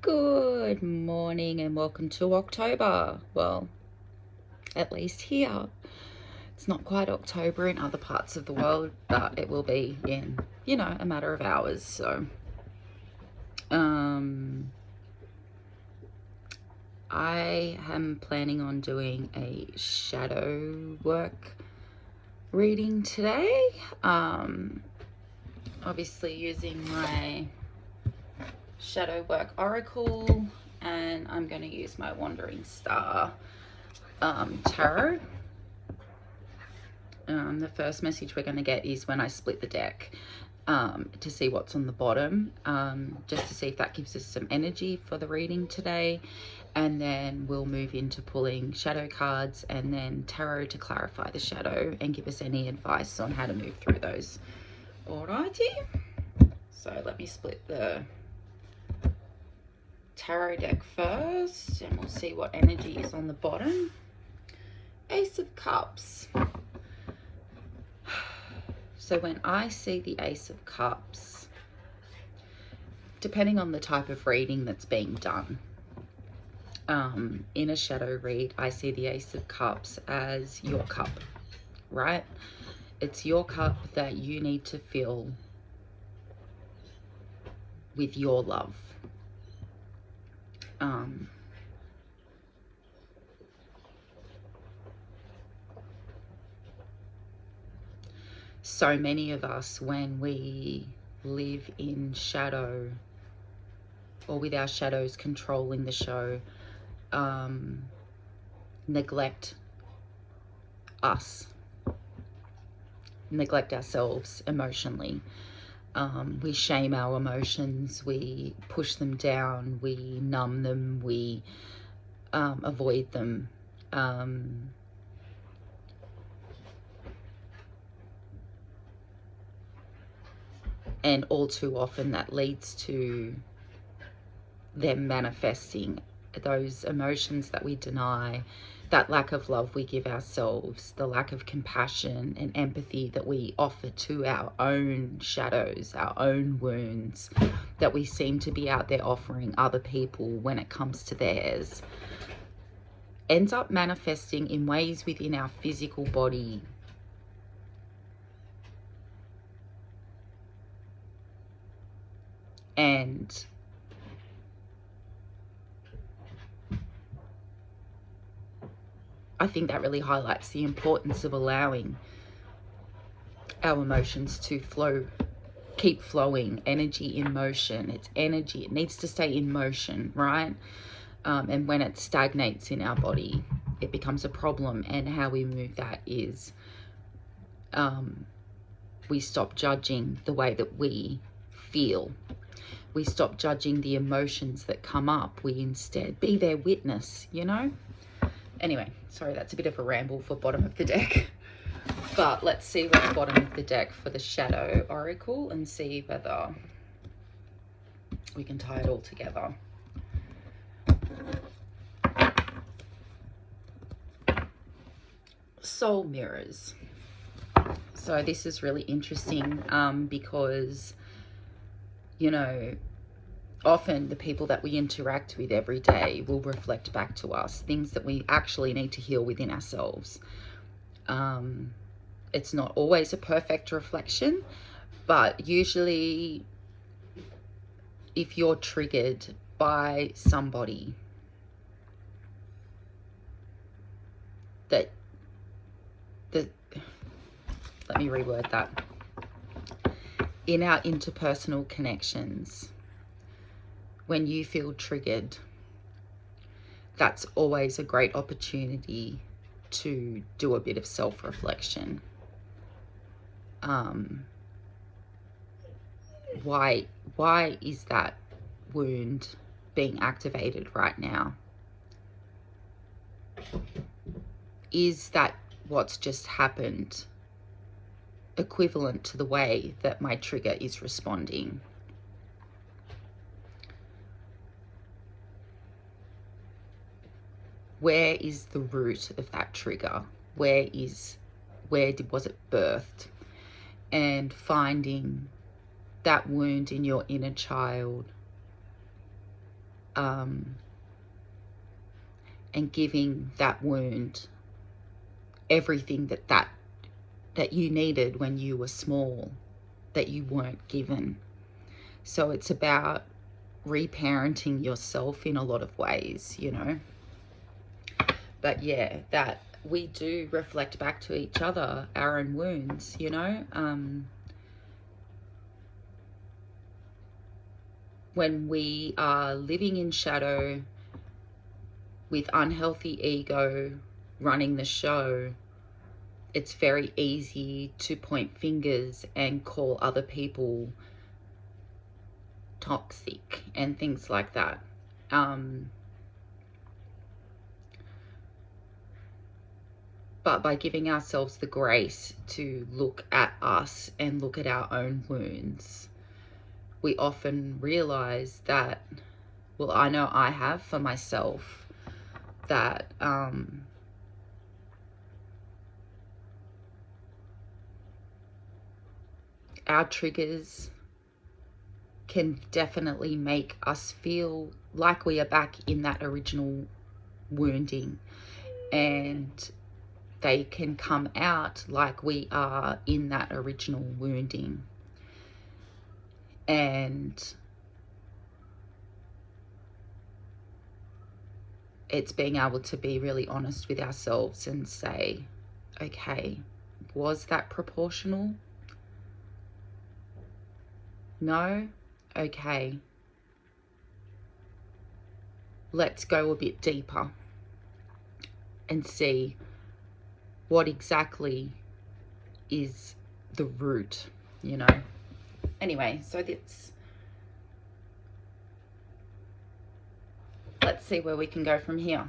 Good morning and welcome to October. Well, at least here. It's not quite October in other parts of the world, but it will be in, a matter of hours. So, I am planning on doing a shadow work reading today. Obviously using my shadow work oracle, and I'm going to use my wandering star tarot. The first message we're going to get is when I split the deck, to see what's on the bottom, just to see if that gives us some energy for the reading today, and then we'll move into pulling shadow cards and then tarot to clarify the shadow and give us any advice on how to move through those. Alrighty, so let me split the tarot deck first and we'll see what energy is on the bottom. Ace of Cups. So when I see the Ace of Cups, depending on the type of reading that's being done, in a shadow read, I see the Ace of Cups as your cup, right? It's your cup that you need to fill with your love. So many of us, when we live in shadow or with our shadows controlling the show, neglect us, neglect ourselves emotionally. We shame our emotions, we push them down, we numb them, we avoid them. And all too often that leads to them manifesting those emotions that we deny, that lack of love we give ourselves, the lack of compassion and empathy that we offer to our own shadows, our own wounds, that we seem to be out there offering other people when it comes to theirs, ends up manifesting in ways within our physical body. And I think that really highlights the importance of allowing our emotions to flow, keep flowing. Energy in motion. It's energy. It needs to stay in motion, right? And when it stagnates in our body, it becomes a problem. And how we move that is we stop judging the way that we feel. We stop judging the emotions that come up. We instead be their witness, Anyway, sorry, that's a bit of a ramble for bottom of the deck. But let's see what's bottom of the deck for the Shadow Oracle and see whether we can tie it all together. Soul mirrors. So this is really interesting because, often the people that we interact with every day will reflect back to us things that we actually need to heal within ourselves. It's not always a perfect reflection, but usually if you're triggered by somebody let me reword that. In our interpersonal connections, when you feel triggered, that's always a great opportunity to do a bit of self-reflection. Why is that wound being activated right now? Is that what's just happened equivalent to the way that my trigger is responding? Where is the root of that trigger? Where was it birthed? And finding that wound in your inner child, and giving that wound everything that you needed when you were small, that you weren't given. So it's about reparenting yourself in a lot of ways, you know. But yeah, that we do reflect back to each other our own wounds, you know. When we are living in shadow with unhealthy ego running the show, it's very easy to point fingers and call other people toxic and things like that. But by giving ourselves the grace to look at us and look at our own wounds, we often realize that, well, I know I have for myself, that our triggers can definitely make us feel like we are back in that original wounding, and they can come out like we are in that original wounding. And it's being able to be really honest with ourselves and say, okay, was that proportional? No? Okay. Let's go a bit deeper and see what exactly is the root, you know. Anyway, so let's see where we can go from here.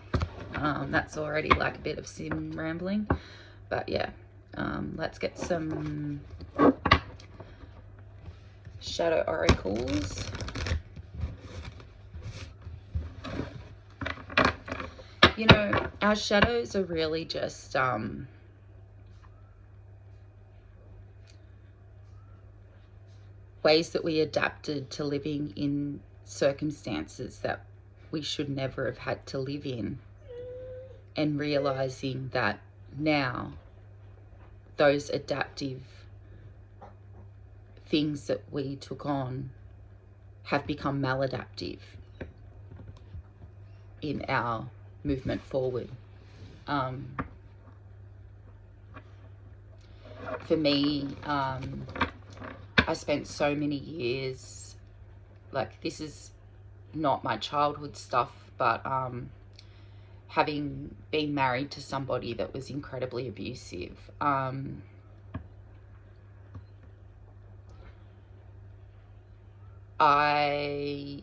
That's already like a bit of sim rambling, but yeah, let's get some shadow oracles. You know, our shadows are really just ways that we adapted to living in circumstances that we should never have had to live in, and realizing that now those adaptive things that we took on have become maladaptive in our movement forward. For me, I spent so many years, like, this is not my childhood stuff, but having been married to somebody that was incredibly abusive, I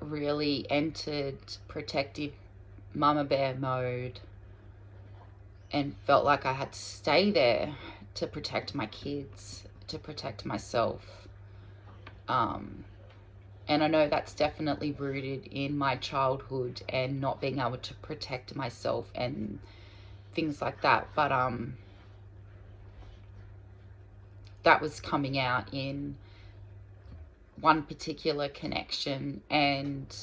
really entered protective mama bear mode and felt like I had to stay there to protect my kids, to protect myself. And I know that's definitely rooted in my childhood and not being able to protect myself and things like that. But that was coming out in one particular connection, and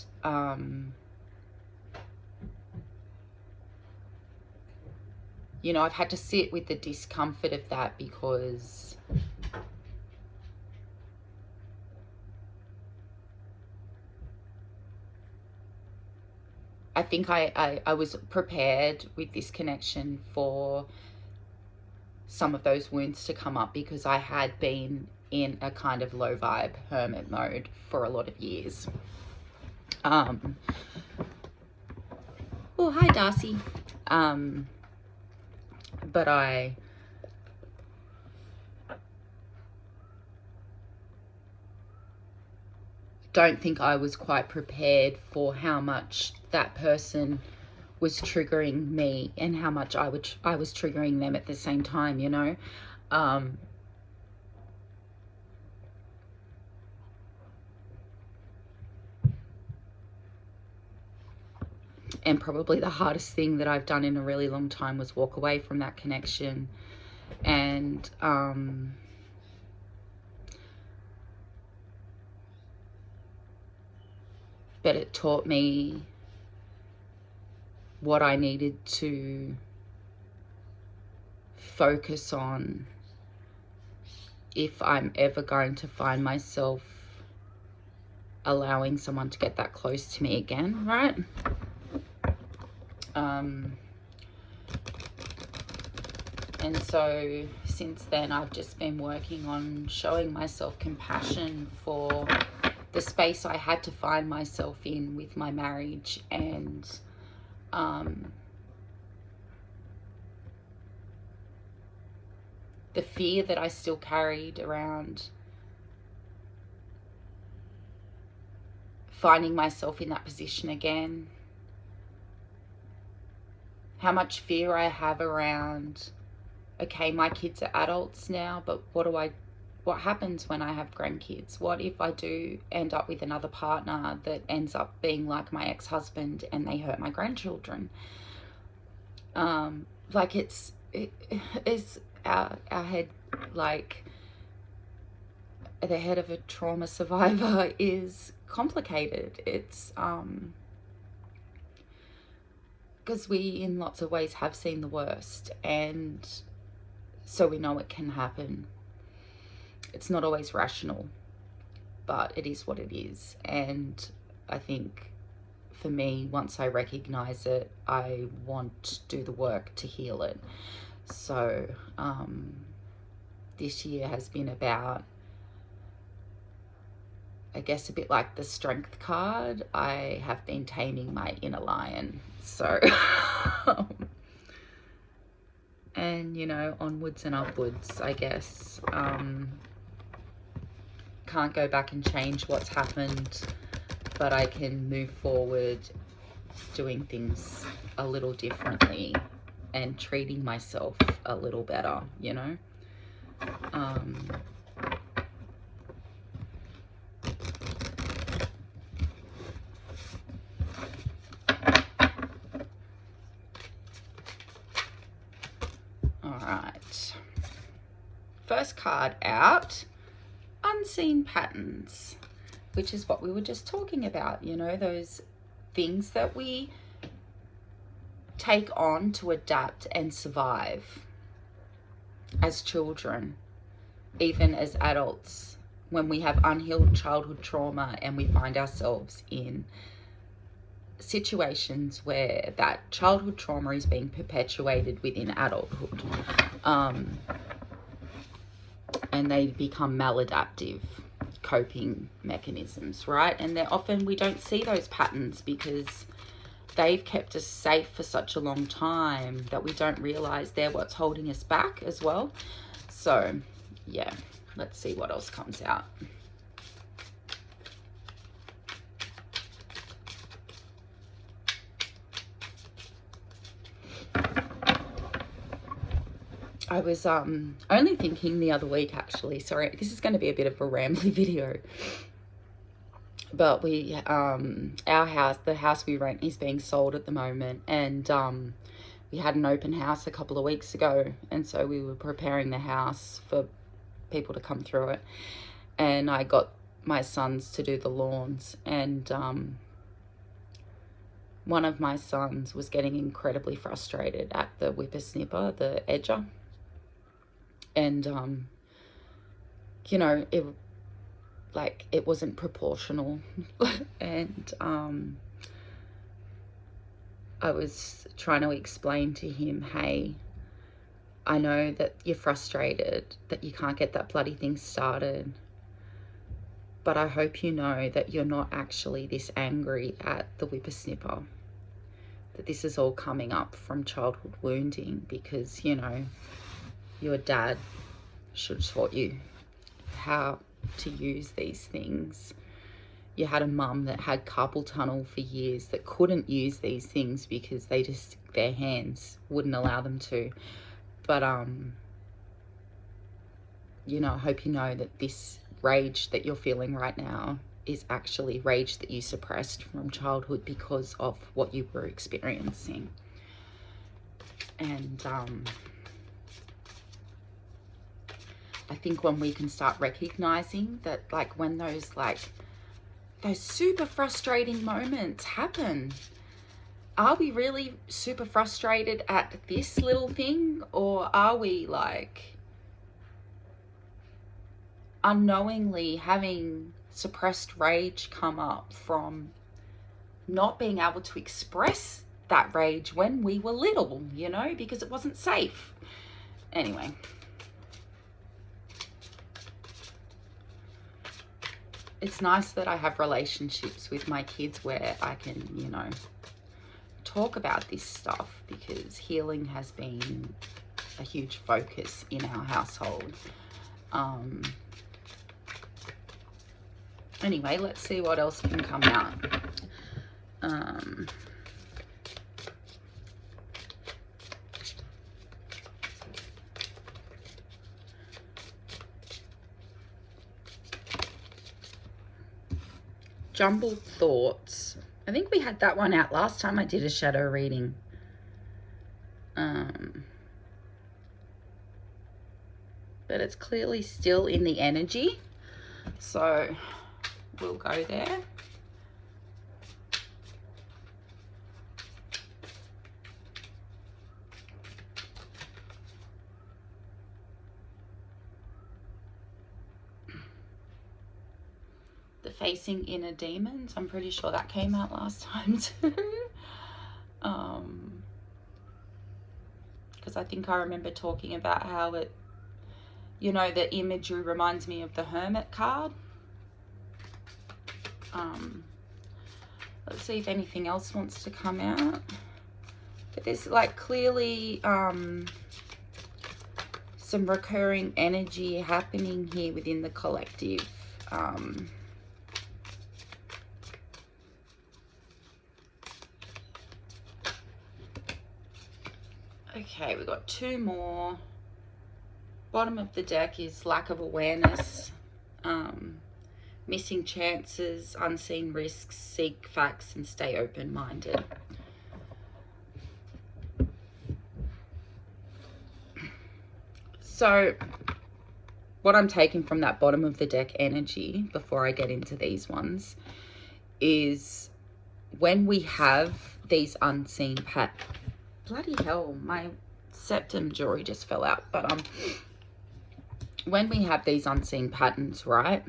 you know, I've had to sit with the discomfort of that, because I think I was prepared with this connection for some of those wounds to come up, because I had been in a kind of low vibe hermit mode for a lot of years. Oh, hi Darcy. But I don't think I was quite prepared for how much that person was triggering me and how much I was triggering them at the same time, you know. And probably the hardest thing that I've done in a really long time was walk away from that connection. And but it taught me what I needed to focus on if I'm ever going to find myself allowing someone to get that close to me again, right? And so since then, I've just been working on showing myself compassion for the space I had to find myself in with my marriage, and the fear that I still carried around finding myself in that position again. How much fear I have around, okay, my kids are adults now, but what happens when I have grandkids? What if I do end up with another partner that ends up being like my ex-husband and they hurt my grandchildren? Like it's our head, like the head of a trauma survivor is complicated. It's because we in lots of ways have seen the worst, and so we know it can happen. It's not always rational, but it is what it is. And I think for me, once I recognize it, I want to do the work to heal it. So this year has been about, I guess, a bit like the strength card. I have been taming my inner lion. So, and you know, onwards and upwards, I guess. Can't go back and change what's happened, but I can move forward doing things a little differently and treating myself a little better, you know. Alright, first card out, unseen patterns, which is what we were just talking about, you know, those things that we take on to adapt and survive as children, even as adults, when we have unhealed childhood trauma and we find ourselves in situations where that childhood trauma is being perpetuated within adulthood, and they become maladaptive coping mechanisms, right? And they're often, we don't see those patterns because they've kept us safe for such a long time that we don't realize they're what's holding us back as well. So yeah, let's see what else comes out. I was only thinking the other week, actually, sorry, this is going to be a bit of a rambly video, but we our house, the house we rent, is being sold at the moment, and we had an open house a couple of weeks ago, and so we were preparing the house for people to come through it, and I got my sons to do the lawns, and one of my sons was getting incredibly frustrated at the whippersnipper, the edger. And, you know, it wasn't proportional. And I was trying to explain to him, hey, I know that you're frustrated that you can't get that bloody thing started, but I hope you know that you're not actually this angry at the whippersnipper, that this is all coming up from childhood wounding, because, you know, your dad should have taught you how to use these things. You had a mum that had carpal tunnel for years that couldn't use these things because their hands wouldn't allow them to. But you know, I hope you know that this rage that you're feeling right now is actually rage that you suppressed from childhood because of what you were experiencing. And I think when we can start recognizing that, like, when those like those super frustrating moments happen. Are we really super frustrated at this little thing, or are we like unknowingly having suppressed rage come up from not being able to express that rage when we were little, you know, because it wasn't safe? Anyway. It's nice that I have relationships with my kids where I can, you know, talk about this stuff, because healing has been a huge focus in our household. Anyway, let's see what else can come out. Jumbled thoughts. I think we had that one out last time I did a shadow reading. But it's clearly still in the energy, so we'll go there. The facing inner demons. I'm pretty sure that came out last time too. Because I think I remember talking about how it, you know, the imagery reminds me of the Hermit card. Let's see if anything else wants to come out. But there's like clearly some recurring energy happening here within the collective. Okay, we've got two more. Bottom of the deck is lack of awareness, missing chances, unseen risks, seek facts, and stay open-minded. So what I'm taking from that bottom of the deck energy, before I get into these ones, is when we have these unseen bloody hell, my septum jewelry just fell out. But when we have these unseen patterns, right,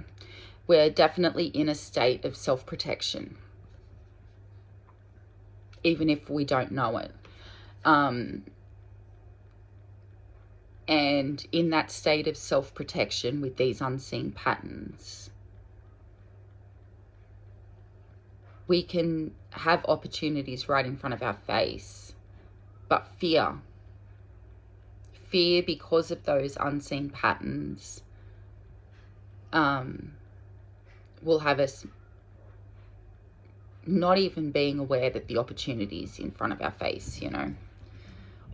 we're definitely in a state of self-protection, even if we don't know it. And in that state of self-protection with these unseen patterns, we can have opportunities right in front of our face. But fear because of those unseen patterns will have us not even being aware that the opportunity is in front of our face, you know,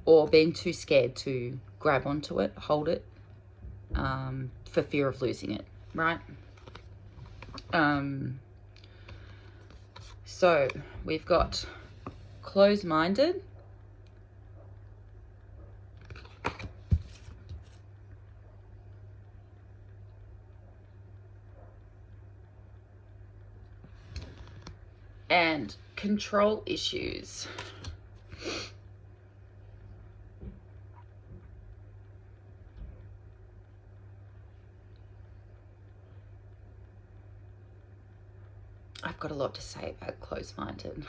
or being too scared to grab onto it, hold it, for fear of losing it, right? So we've got closed-minded, and control issues. I've got a lot to say about closed-minded.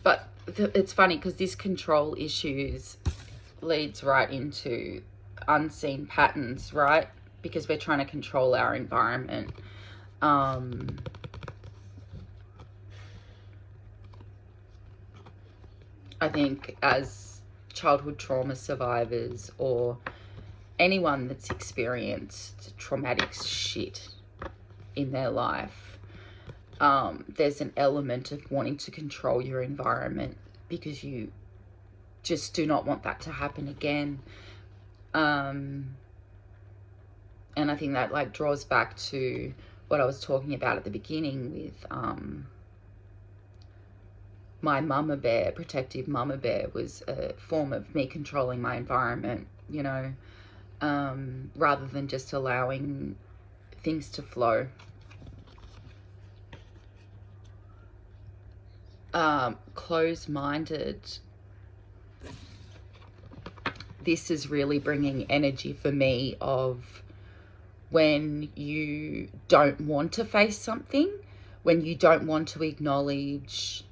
But it's funny because this control issues leads right into unseen patterns, right? Because we're trying to control our environment. I think as childhood trauma survivors, or anyone that's experienced traumatic shit in their life, there's an element of wanting to control your environment because you just do not want that to happen again. And I think that like draws back to what I was talking about at the beginning with my mama bear, protective mama bear, was a form of me controlling my environment, you know. rather than just allowing things to flow. Closed-minded. This is really bringing energy for me of when you don't want to face something, when you don't want to acknowledge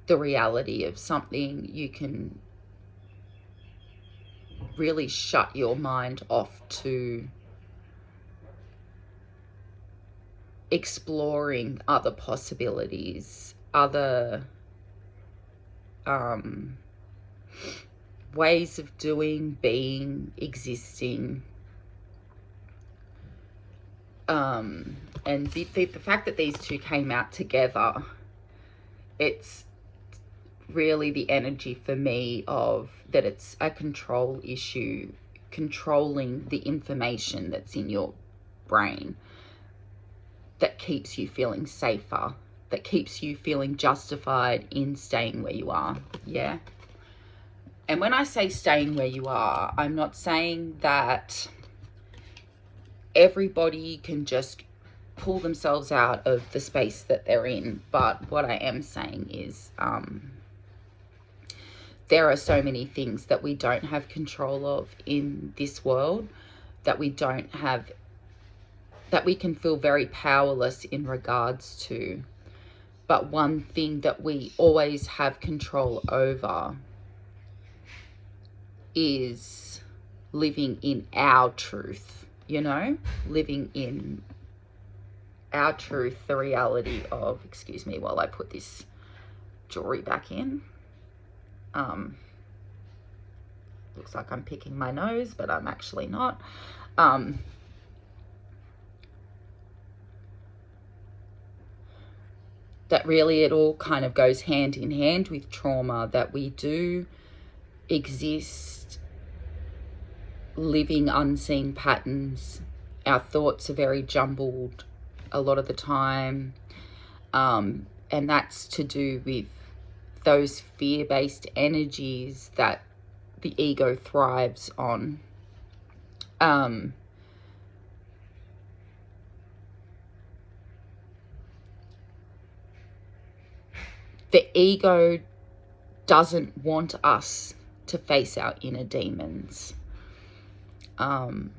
the reality of something, you can really shut your mind off to exploring other possibilities, other ways of doing, being, existing. And the fact that these two came out together, it's really the energy for me of that it's a control issue, controlling the information that's in your brain that keeps you feeling safer, that keeps you feeling justified in staying where you are. Yeah. And when I say staying where you are, I'm not saying that everybody can just pull themselves out of the space that they're in. But what I am saying is there are so many things that we don't have control of in this world, that we don't have, that we can feel very powerless in regards to. But one thing that we always have control over is living in our truth, you know, living in our truth, the reality of, excuse me while I put this jewelry back in. Looks like I'm picking my nose, but I'm actually not. That really it all kind of goes hand in hand with trauma, that we do exist living unseen patterns. Our thoughts are very jumbled a lot of the time. And that's to do with those fear-based energies that the ego thrives on. The ego doesn't want us to face our inner demons. The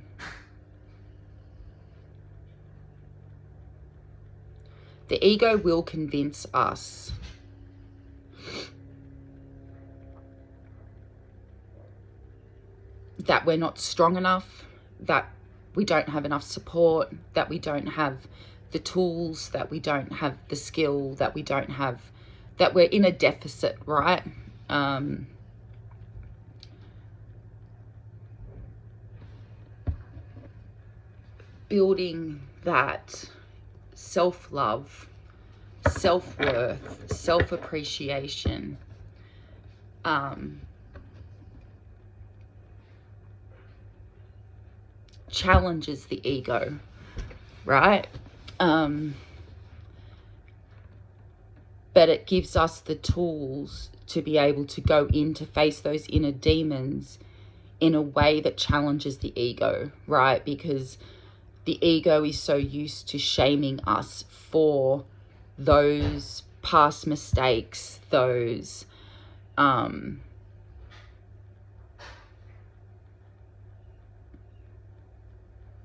ego will convince us that we're not strong enough, that we don't have enough support, that we don't have the tools, that we don't have the skill, that we don't have, that we're in a deficit, right? Building that self-love, self-worth, self-appreciation, challenges the ego, right? But it gives us the tools to be able to go in to face those inner demons in a way that challenges the ego, right? Because the ego is so used to shaming us for those past mistakes, those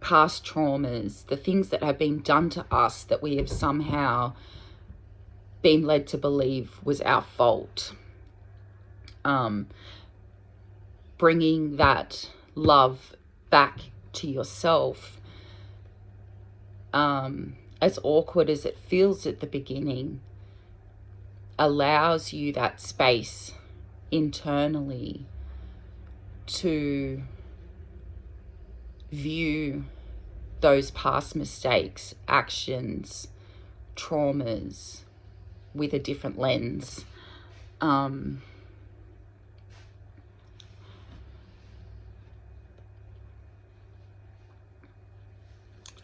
past traumas, the things that have been done to us that we have somehow been led to believe was our fault. Bringing that love back to yourself, as awkward as it feels at the beginning, allows you that space internally to view those past mistakes, actions, traumas with a different lens.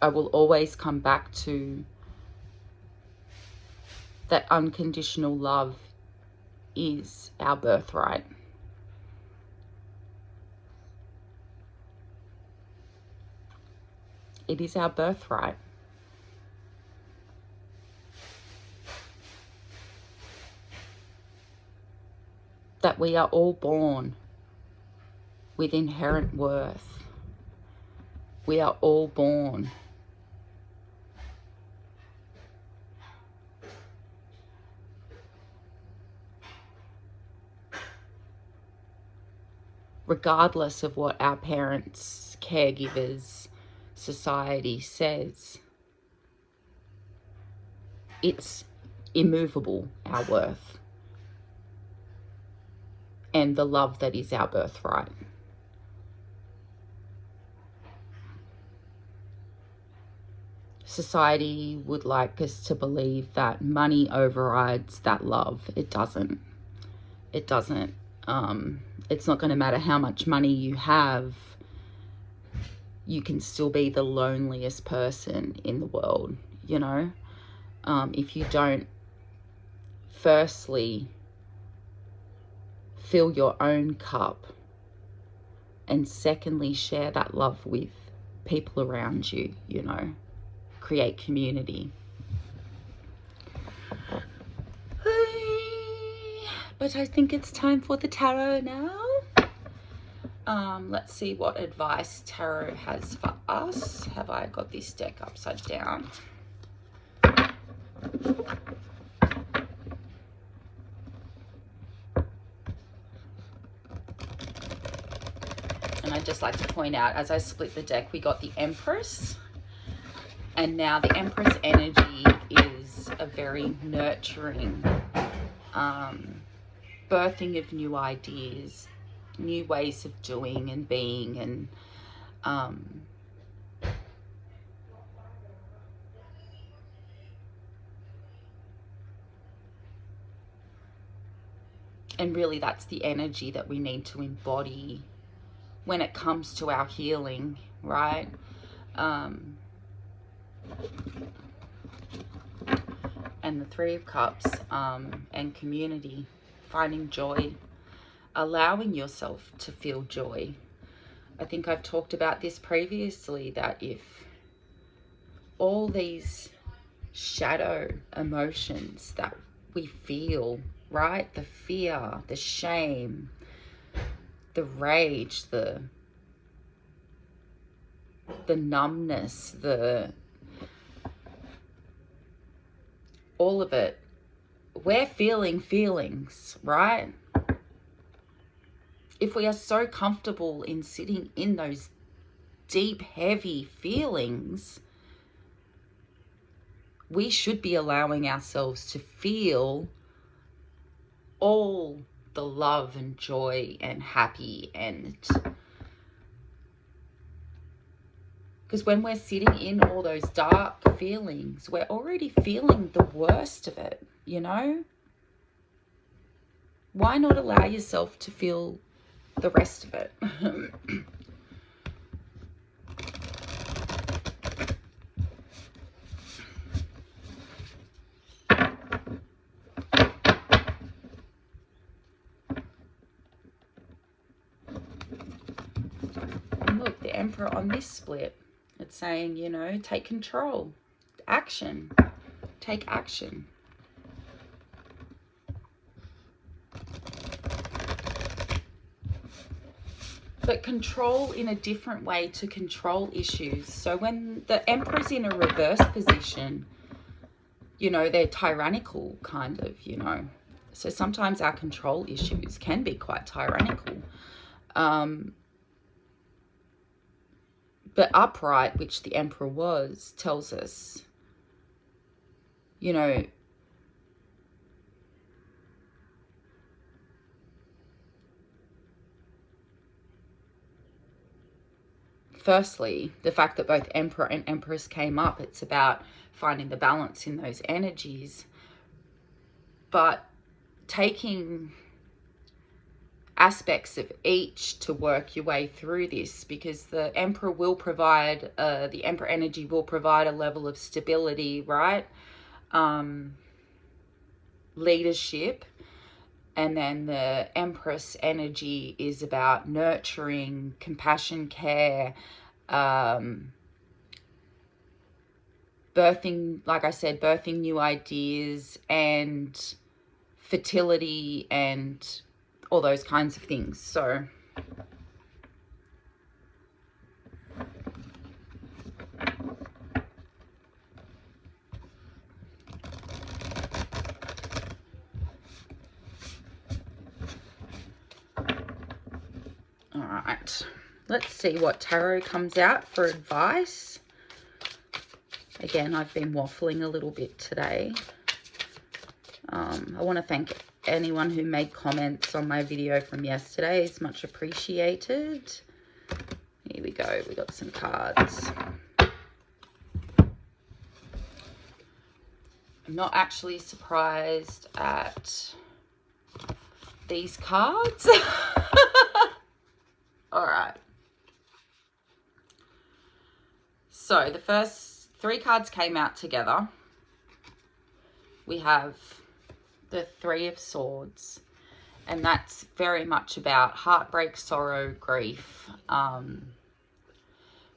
I will always come back to that unconditional love is our birthright. It is our birthright. That we are all born with inherent worth. We are all born regardless of what our parents, caregivers, society says. It's immovable, our worth, and the love that is our birthright. Society would like us to believe that money overrides that love. It doesn't. It doesn't. It's not going to matter how much money you have. You can still be the loneliest person in the world, you know? If you don't firstly fill your own cup, and secondly share that love with people around you, you know, create community. But I think it's time for the tarot now. Let's see what advice tarot has for us. Have I got this deck upside down? And I'd just like to point out, as I split the deck, we got the Empress. And now the Empress energy is a very nurturing, birthing of new ideas, new ways of doing and being, and really that's the energy that we need to embody when it comes to our healing, right? And the Three of Cups, and community, finding joy, allowing yourself to feel joy. I think I've talked about this previously, that if all these shadow emotions that we feel, right? The fear, the shame, the rage, the numbness, all of it, we're feeling feelings, right? If we are so comfortable in sitting in those deep, heavy feelings, we should be allowing ourselves to feel all the love and joy and happy, and because when we're sitting in all those dark feelings, we're already feeling the worst of it, you know? Why not allow yourself to feel the rest of it? And look, the Emperor on this split, it's saying, you know, take control, action, take action. But control in a different way to control issues. So when the Emperor's in a reverse position, you know, they're tyrannical, kind of, you know. So sometimes our control issues can be quite tyrannical. But upright, which the Emperor was, tells us, you know, firstly, the fact that both Emperor and Empress came up, it's about finding the balance in those energies. But taking aspects of each to work your way through this, because the Emperor will provide, the Emperor energy will provide a level of stability, right? Leadership. And then the Empress energy is about nurturing, compassion, care, birthing, like I said, birthing new ideas and fertility and all those kinds of things. So all right, let's see what tarot comes out for advice. Again, I've been waffling a little bit today. I want to thank anyone who made comments on my video from yesterday. It's much appreciated. Here we go. We got some cards. I'm not actually surprised at these cards. All right. So the first 3 cards came out together. We have the 3 of Swords, and that's very much about heartbreak, sorrow, grief,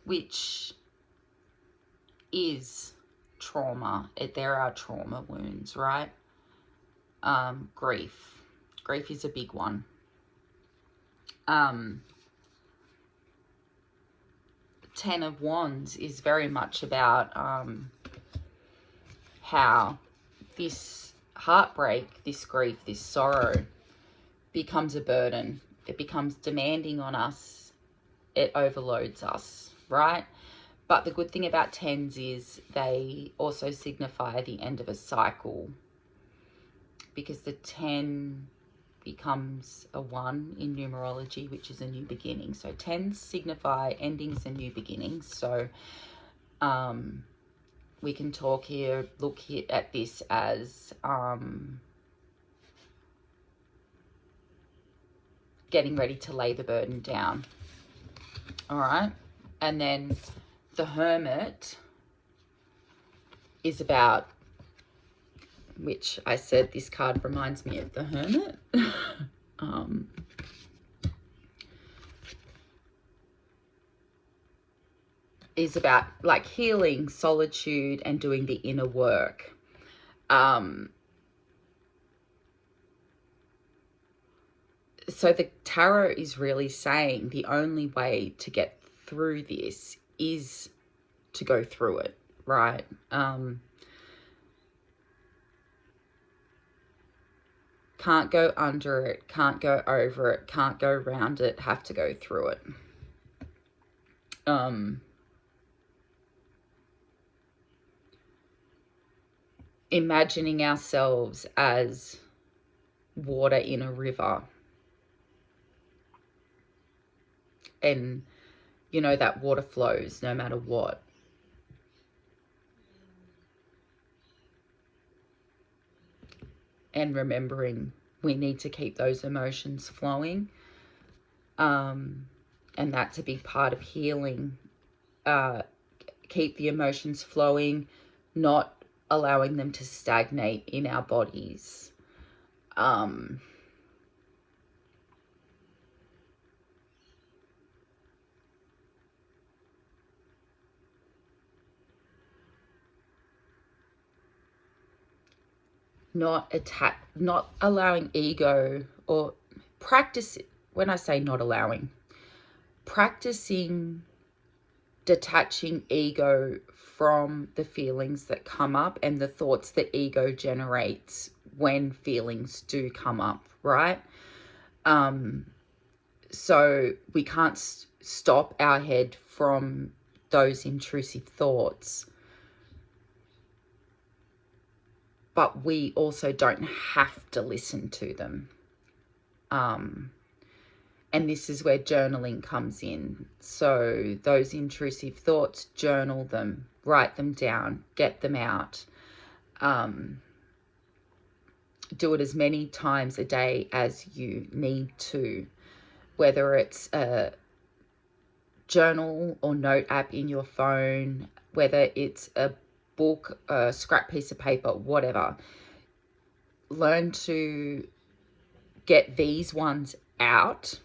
which is trauma. There are trauma wounds, right? Grief is a big one. 10 of Wands is very much about how this heartbreak, this grief, this sorrow becomes a burden. It becomes demanding on us. It overloads us, right? But the good thing about 10s is they also signify the end of a cycle, because the 10 becomes a 1 in numerology, which is a new beginning. So 10s signify endings and new beginnings. So we can look here at this as getting ready to lay the burden down. All right. And then the Hermit is about, which I said this card reminds me of the Hermit. Is about like healing, solitude, and doing the inner work. So the tarot is really saying the only way to get through this is to go through it, right? Can't go under it, can't go over it, can't go around it, have to go through it. Imagining ourselves as water in a river. And, you know, that water flows no matter what. And remembering we need to keep those emotions flowing. And that's a big part of healing. Keep the emotions flowing, not allowing them to stagnate in our bodies. Not allowing ego, or practice, when I say not allowing, practicing detaching ego from the feelings that come up and the thoughts that ego generates when feelings do come up, right? So we can't stop our head from those intrusive thoughts, but we also don't have to listen to them. And this is where journaling comes in. So those intrusive thoughts, journal them, write them down, get them out. Do it as many times a day as you need to, whether it's a journal or note app in your phone, whether it's a book, a scrap piece of paper, whatever. Learn to get these ones out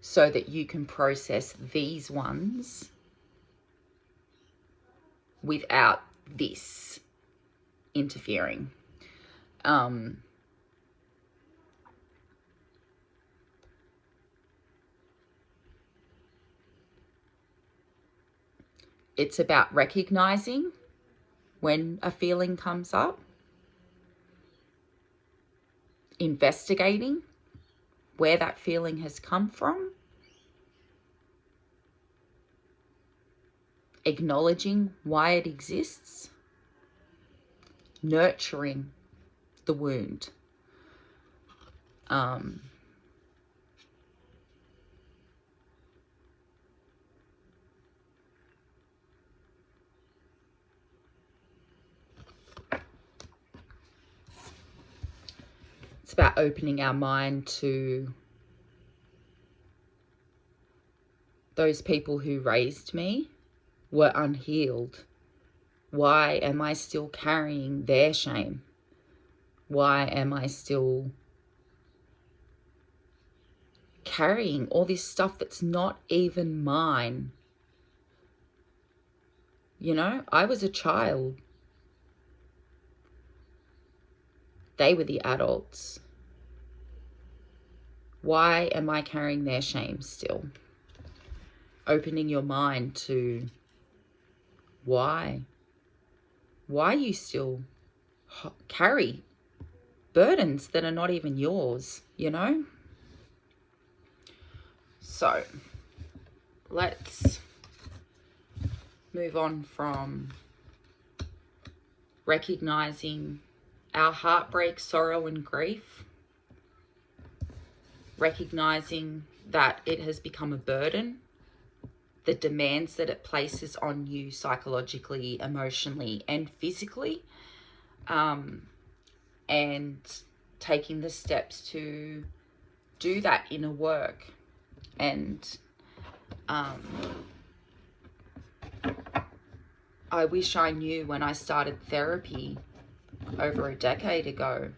so that you can process these ones without this interfering. It's about recognizing when a feeling comes up, investigating where that feeling has come from, acknowledging why it exists, nurturing the wound. It's about opening our mind to those people who raised me were unhealed. Why am I still carrying their shame? Why am I still carrying all this stuff that's not even mine? You know, I was a child. They were the adults. Why am I carrying their shame still? Opening your mind to why you still carry burdens that are not even yours, you know? So let's move on from recognizing our heartbreak, sorrow, and grief, recognizing that it has become a burden, the demands that it places on you psychologically, emotionally, and physically, and taking the steps to do that inner work. And I wish I knew when I started therapy over a decade ago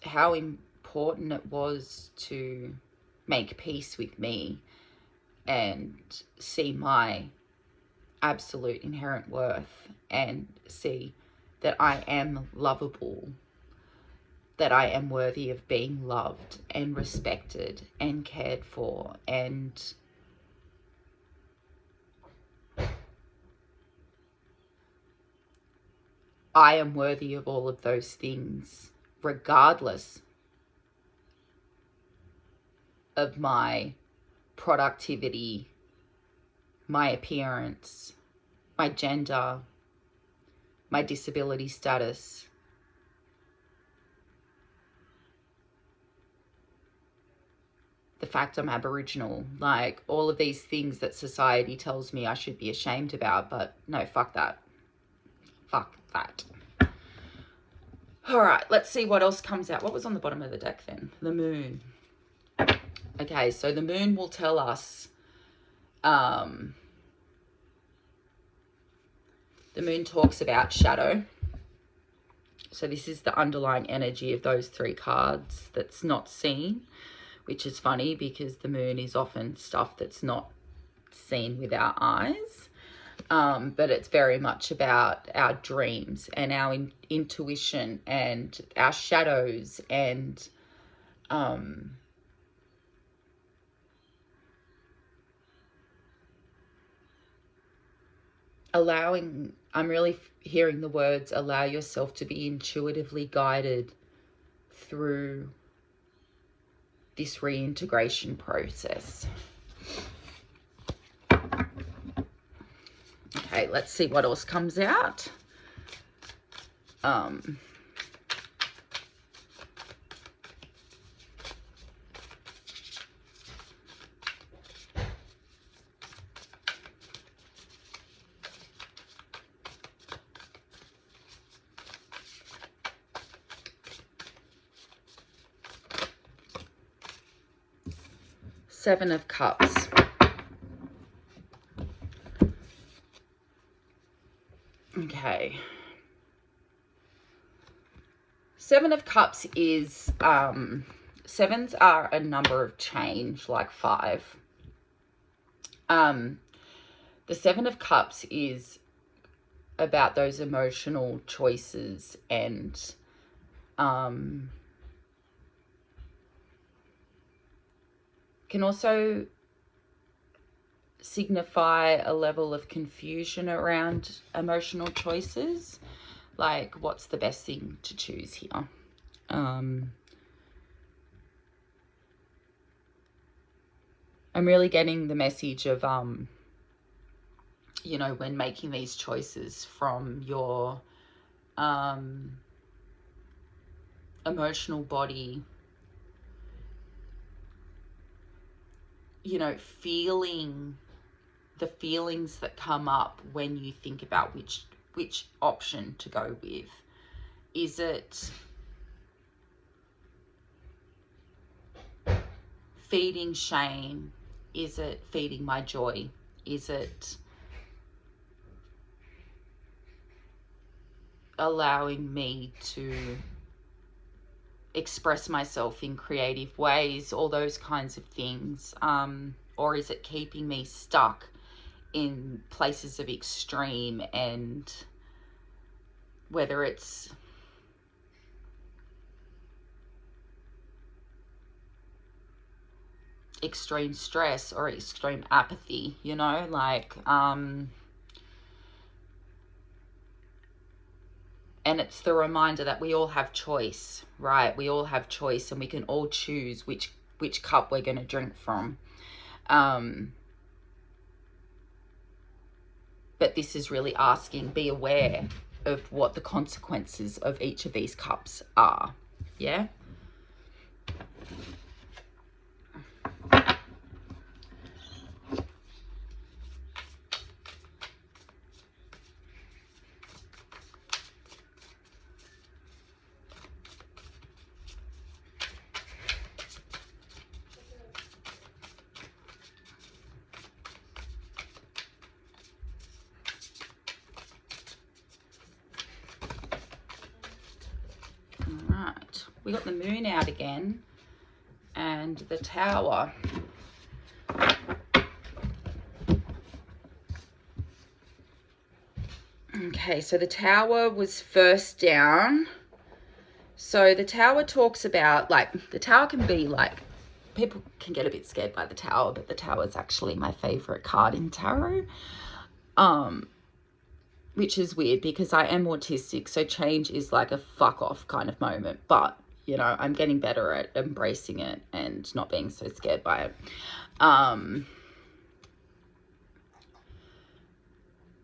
how important it was to make peace with me and see my absolute inherent worth and see that I am lovable, that I am worthy of being loved and respected and cared for, and I am worthy of all of those things, regardless of my productivity, my appearance, my gender, my disability status. The fact I'm Aboriginal, like all of these things that society tells me I should be ashamed about, but no, fuck that. Fuck that. All right, let's see what else comes out. What was on the bottom of the deck then? The moon. Okay, so the moon will tell us, the moon talks about shadow. So this is the underlying energy of those three cards that's not seen, which is funny because the moon is often stuff that's not seen with our eyes. But it's very much about our dreams and our intuition and our shadows and allowing, I'm really hearing the words, allow yourself to be intuitively guided through this reintegration process. Okay, let's see what else comes out. Seven of Cups. Okay. Seven of Cups is, sevens are a number of change, like 5. The Seven of Cups is about those emotional choices, and can also signify a level of confusion around emotional choices. Like, what's the best thing to choose here? I'm really getting the message of, you know, when making these choices from your emotional body, you know, feeling the feelings that come up when you think about which option to go with. Is it feeding shame? Is it feeding my joy? Is it allowing me to express myself in creative ways? All those kinds of things. Or is it keeping me stuck in places of extreme, and whether it's extreme stress or extreme apathy, you know, like, and it's the reminder that we all have choice, right? We all have choice, and we can all choose which cup we're going to drink from. But this is really asking, be aware of what the consequences of each of these cups are. Yeah? Alright, we got the moon out again, and the tower. Okay, so the tower was first down. So the tower talks about, like, the tower can be like, people can get a bit scared by the tower, but the tower is actually my favorite card in tarot. Which is weird because I am autistic, so change is like a fuck off kind of moment. But, you know, I'm getting better at embracing it and not being so scared by it.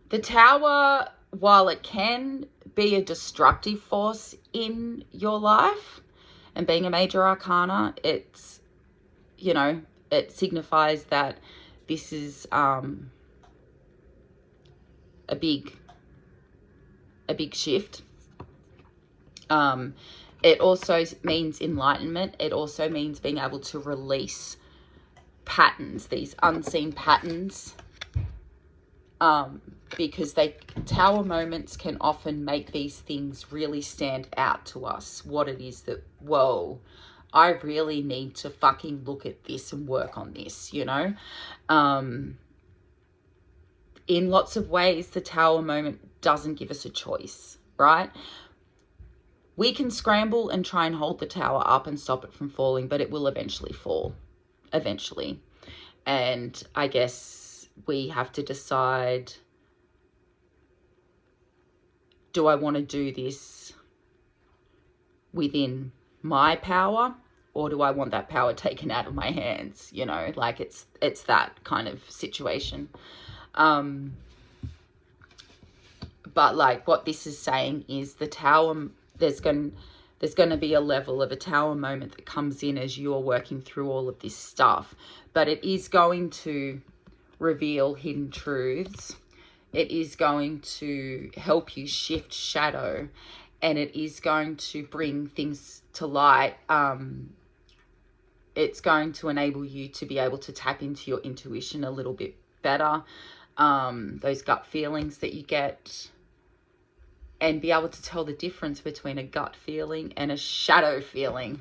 The tower, while it can be a destructive force in your life, and being a major arcana, it's, you know, it signifies that this is a big shift. It also means enlightenment. It also means being able to release patterns, these unseen patterns, because tower moments can often make these things really stand out to us. What it is that, whoa, I really need to fucking look at this and work on this, you know? In lots of ways, the tower moment doesn't give us a choice, right? We can scramble and try and hold the tower up and stop it from falling, but it will eventually fall, eventually. And I guess we have to decide, do I want to do this within my power, or do I want that power taken out of my hands? You know, like it's that kind of situation. But like what this is saying is the tower, there's going to be a level of a tower moment that comes in as you're working through all of this stuff. But it is going to reveal hidden truths. It is going to help you shift shadow, and it is going to bring things to light. It's going to enable you to be able to tap into your intuition a little bit better. Those gut feelings that you get, and be able to tell the difference between a gut feeling and a shadow feeling.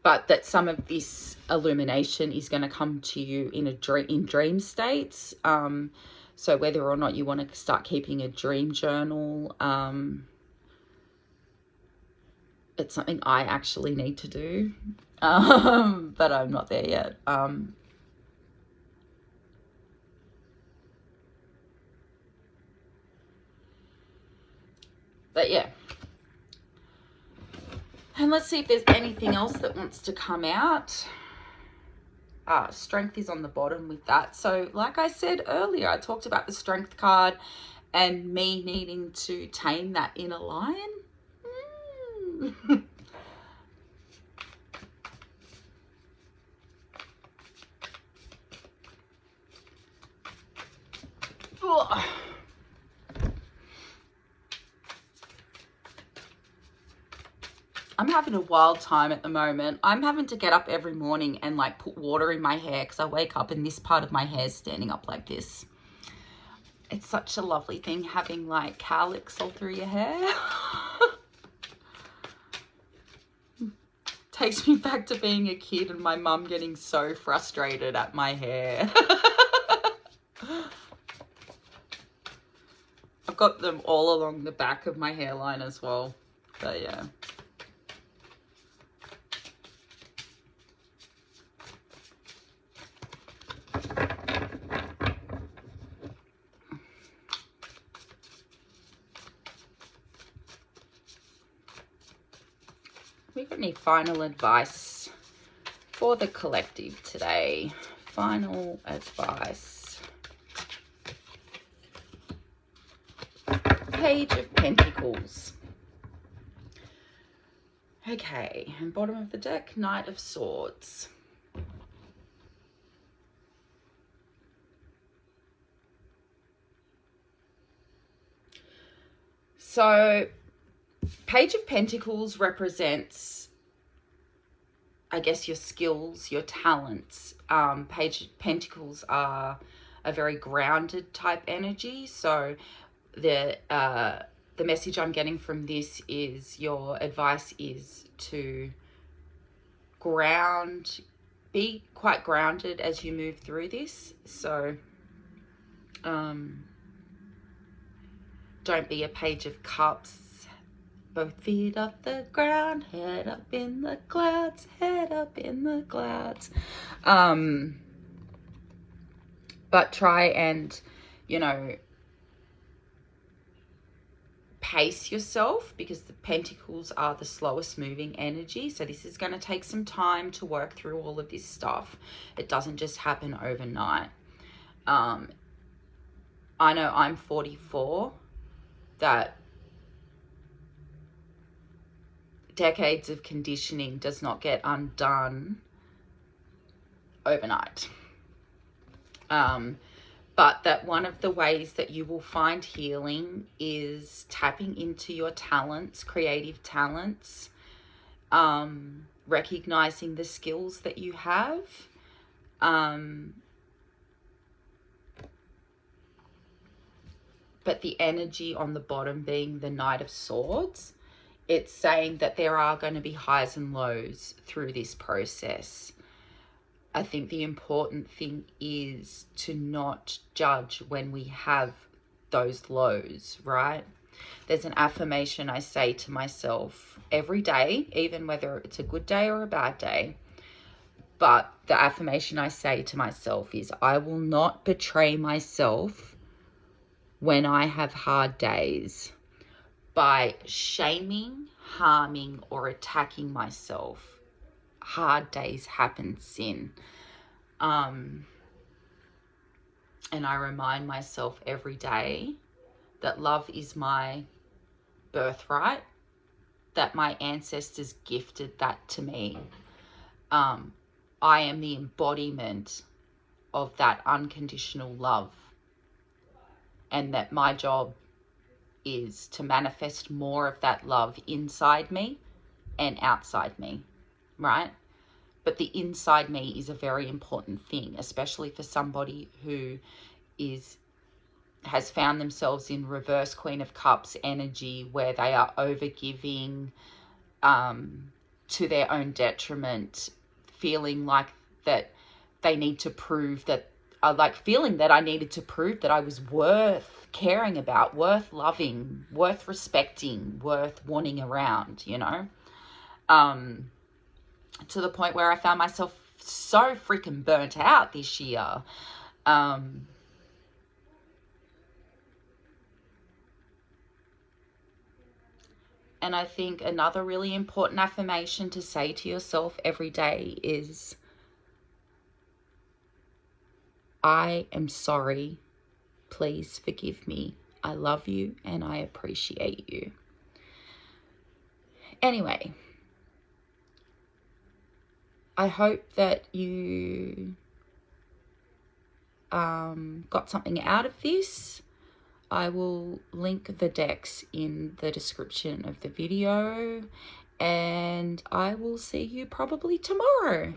but that some of this illumination is going to come to you in dream states. So whether or not you want to start keeping a dream journal, it's something I actually need to do, but I'm not there yet. But yeah. And let's see if there's anything else that wants to come out. Strength is on the bottom with that. So like I said earlier, I talked about the strength card and me needing to tame that inner lion. I'm having a wild time at the moment. I'm having to get up every morning and like put water in my hair because I wake up and this part of my hair is standing up like this. It's such a lovely thing having like cowlicks all through your hair. Takes me back to being a kid and my mum getting so frustrated at my hair. I've got them all along the back of my hairline as well. But yeah. We got any final advice for the collective today? Final advice. Page of Pentacles. Okay, and bottom of the deck, Knight of Swords. So Page of Pentacles represents, I guess, your skills, your talents. Page of Pentacles are a very grounded type energy. So the message I'm getting from this is your advice is to be quite grounded as you move through this. So don't be a Page of Cups. Both feet off the ground, head up in the clouds, head up in the clouds. But try and, you know, pace yourself because the Pentacles are the slowest moving energy. So this is going to take some time to work through all of this stuff. It doesn't just happen overnight. I know I'm 44, that decades of conditioning does not get undone overnight. But that one of the ways that you will find healing is tapping into your talents, creative talents, recognizing the skills that you have, but the energy on the bottom being the Knight of Swords, it's saying that there are going to be highs and lows through this process. I think the important thing is to not judge when we have those lows, right? There's an affirmation I say to myself every day, even whether it's a good day or a bad day. But the affirmation I say to myself is, I will not betray myself when I have hard days by shaming, harming, or attacking myself. Hard days happen, sin. And I remind myself every day that love is my birthright, that my ancestors gifted that to me. I am the embodiment of that unconditional love, and that my job is to manifest more of that love inside me and outside me, right? But the inside me is a very important thing, especially for somebody who has found themselves in reverse Queen of Cups energy, where they are overgiving, to their own detriment, feeling like that they need to prove that, like feeling that I needed to prove that I was worth caring about, worth loving, worth respecting, worth wanting around, you know, to the point where I found myself so freaking burnt out this year. And I think another really important affirmation to say to yourself every day is, I am sorry. Please forgive me. I love you and I appreciate you. Anyway, I hope that you got something out of this. I will link the decks in the description of the video, and I will see you probably tomorrow.